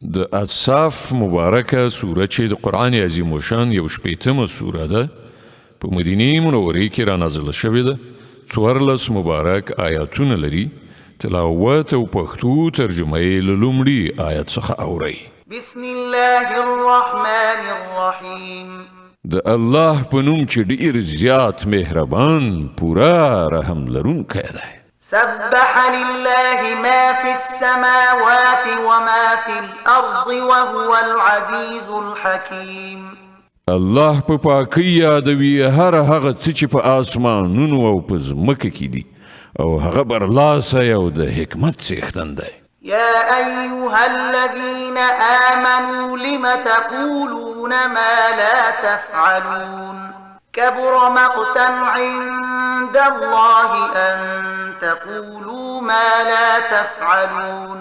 د اصحاف مبارکه سوره چې د قرآن عظیم الشان یو شپیتمه سوره ده په مدینه منوره کې را نازله شوې ده. 14 مبارک آیاتونه لري. تلاوت او پښتو ترجمه یې له لومړي آیت څخه اورئ. بسم الله الرحمن الرحیم. د الله په نوم چې ډېر زیات مهربان پورا رحم لرونکی دی. سبح لله ما في السماوات وما في الأرض وهو العزيز الحكيم. الله په پاکۍ یادوي هر هغه څه چې په آسمانونو او په ځمکه کې دي او هغه برلاسه او د حکمت څښتن دی. يا أيها الذين آمنوا لم تقولون ما لا تفعلون كبر مقتا عند الله أن تقولوا ما لا تفعلون.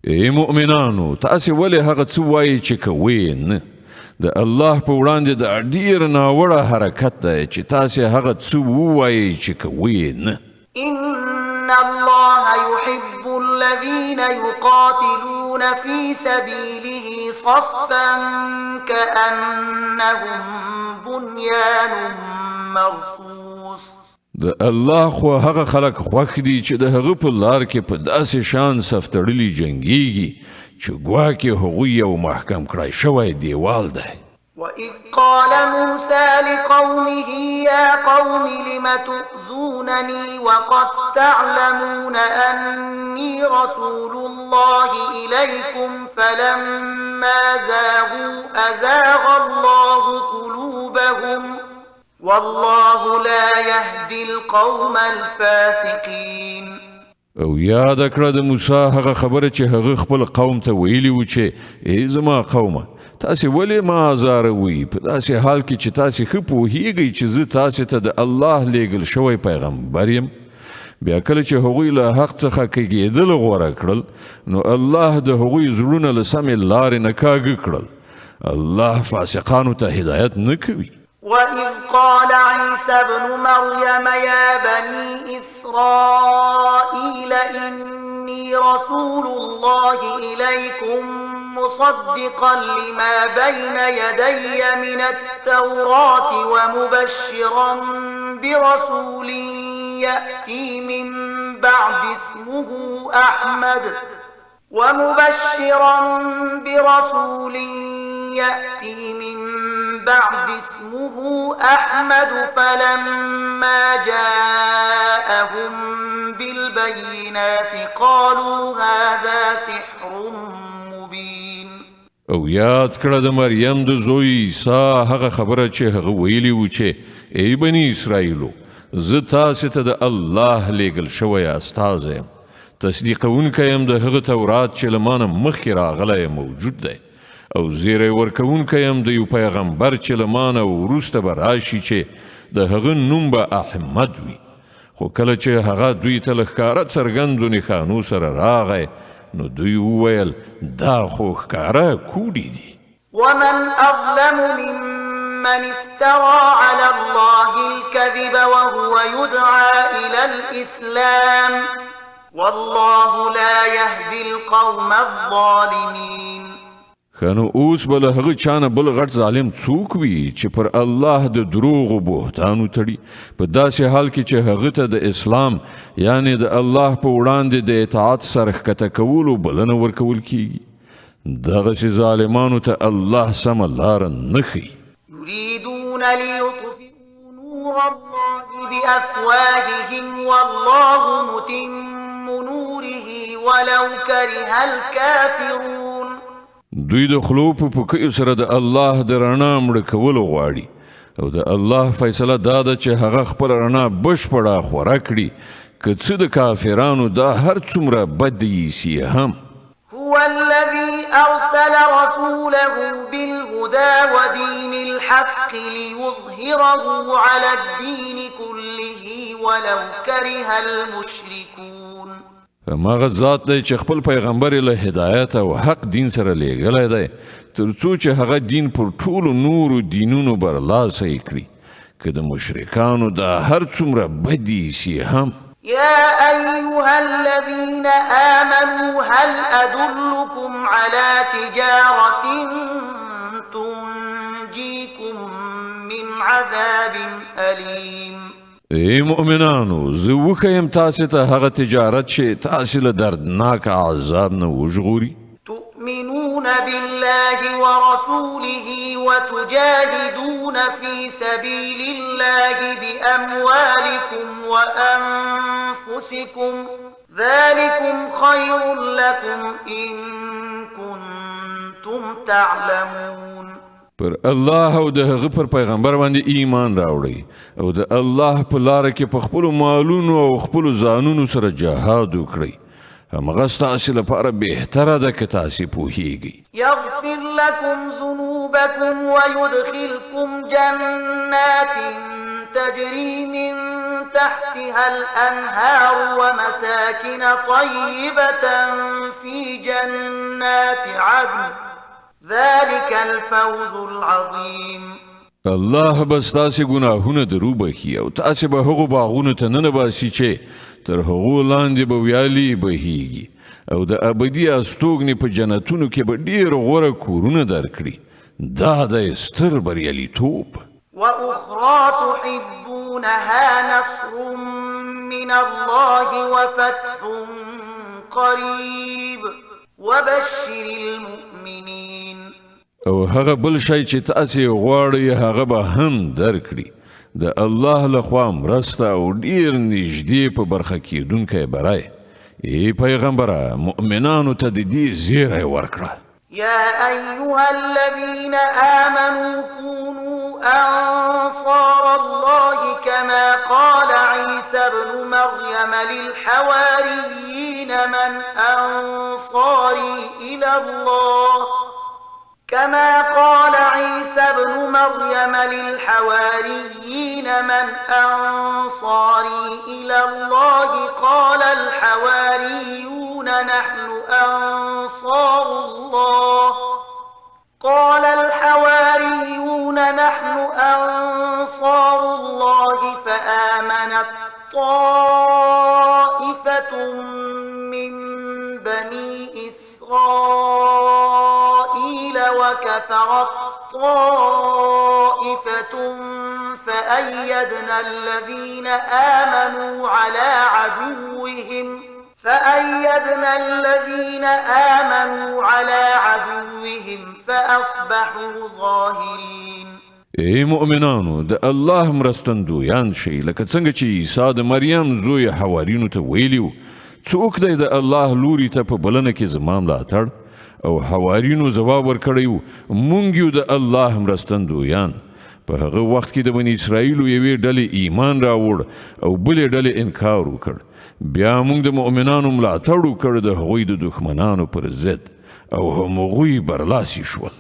ای مؤمنانو تاسې ولې هغه څه وایئ چې کوئ نه؟ د الله په وړاندې د ډېر ناوړه حرکت دی چې تاسې هغه څه ووایئ چې کوئ نه. إن الله يحب الذين يقاتلون في سبيله صفا كأنهم بنيان مرصوص. د الله خو هغه خلک خوښ دي چې د هغه په لار کې په داسې شان صف تړلي جنګیږي چې ګواکې هغوی یو محکم کړای شوی دیوال دی. وإذ قال موسى لقومه يا قوم لم تؤذونني وقد تعلمون أني رسول الله إليكم فلما زاغوا أزاغ الله قلوبهم والله لا يهدي القوم الفاسقين. او یاد کړه د موسی هغه خبره چې هغه خپل قوم ته ویلي و چې ای زما قومه تاسې ولې ما ازاروئ په داسې حال کې چې تاسې ښه پوهیږئ چې زه تاسې ته د الله لیږل شوی پیغمبر یم. بیا کله چې هغوی له حق څخه کږېدل غوره کړل نو الله د هغوی زړونه له سمې لارې نه کاږه کړل. الله فاسقانو ته هدایت نه کوي. وإذ قال عيسى ابن مريم يا بني إسرائيل إني رسول الله إليكم مصدقا لما بين يدي من التوراة ومبشرا يأتي من بعد اسمه أحمد فلما جاءهم بالبينات قالوا هذا سحر مبين. او یاد کړه د مریم د زوی عیسی هغه خبره چې هغه ویلي و چې ای بني اسرائیلو زه تاسې ته د الله لیږل شوی استازی یم تصدیقونکی یم د هغه تورات چې له مانه مخکې راغلی موجود دی او زیری ورکوونکی یم د یو پیغمبر چې له مانه وروسته به راشي چې د هغه نوم به احمد وي. خو کله چې هغه دوی ته له ښکاره څرګندو نښانو سره راغی نو دوی وویل دا خو ښکاره کوډې دي. ومن أظلم ممن افترى على الله الكذب وهو يدعى إلى الإسلام والله لا يهدي القوم الظالمين. خانو اوس به له هغه چانه بل غټ ظالم څوک وي چې پر الله د دروغو بهتانو تړي په داسې حال کې چې هغه ته د اسلام یعنی د الله په وړاندې د اطاعت سره ښکته کولو بلنه ورکول کیږي. دغسې ظالمانو ته الله سمه لاره نه ښیي. يريدون ليطفئوا نور الله بأفواههم والله متم نوره ولو كره الكافرون. دوی د خلو په پوکیو سره د الله د رڼا مړه کولو غواړي او د الله فیصله دا ده چې هغه خپل رڼا بشپړه خوره کړي که څه د کافرانو دا هر څومره بد ایسي هم. هو الذي أرسل رسوله بالهدى ودين الحق ليظهره على الدين كله ولو كره المشركون. ماغه ذات دی چې خپل پیغمبر له هدایت او حق دین سره لیږلی دی تر څو چې هغه دین پر ټولو نورو دینونو برلاسه کړي که د مشرکانو دا هر څومره بد ایسي هم. يا أيها الذين آمنوا هل أدلكم على تجارة تنجيكم من عذاب أليم ای مؤمنانو زه وښیم تاسې ته هغه تجارت چې تاسې له دردناک عذاب نه وژغوري تؤمنون بالله ورسوله وتجاهدون في سبيل الله بأموالكم وأنفسكم ذلكم خير لكم إن كنتم تعلمون پر الله او د هغه پر پیغمبر باندې ایمان راوړئ او د الله په لاره کې په خپلو مالونو او خپلو ځانونو سره جهاد وکړئ همغه ستاسې لپاره بهتره ده که تاسې پوهیږئ يغفر لكم ذنوبكم ويدخلكم جنات تجري من تحتها الأنهار ومساكن طيبة في جنات عدن ذلك الفوز العظيم الله بس تاسې ګناهونه درو بخي او تاسې به هغو باغونو ته ننباسي چې تر هغو لاندې به ویالې بهیږي او د ابدي استوګنې په جنتونو کې به ډېر غوره کورونه درکړي دا د ستر بریالیتوب وأخرى تحبونها نصر من الله وفتح قريب وبشر المؤمنين او هغه بل شی چې تاسې غواړئ هغه به هم درکړي د الله لخوا مرسته او ډیر نږدې په برخه کېدونکی برای ای پیغمبره مؤمنانو ته د دې زیری ورکړه يا أيها الذين آمنوا كونوا أنصار الله كما قال عيسى ابن مريم للحواريين من أنصاري إلى الله كما قال عيسى ابن مريم للحواريين من أنصاري إلى الله قال الحواريون نحن أنصار الله فآمنت طائفة من بني إسرائيل وكفرت طائفة فأيدنا الذين آمنوا على عدوهم فأصبحوا ظاهرين ای مؤمنانو د الله مرستندویان شئ لکه څنګه چې عیسی د مریم زوی حوارینو ته ویلیو څوک دی د الله لوري ته په بلنه کې زما ملاتړ او حوارینو ځواب ورکړی مونږ یو د الله مرستندویان په هغه وخت کې د بني اسرائیلو یوې ډلې ایمان راوړ او بلې ډلې انکار وکړ بیا موږ د مؤمنانو ملاتړ وکړ د هغوی د دښمنانو پر ضد او هغوی برلاسي شول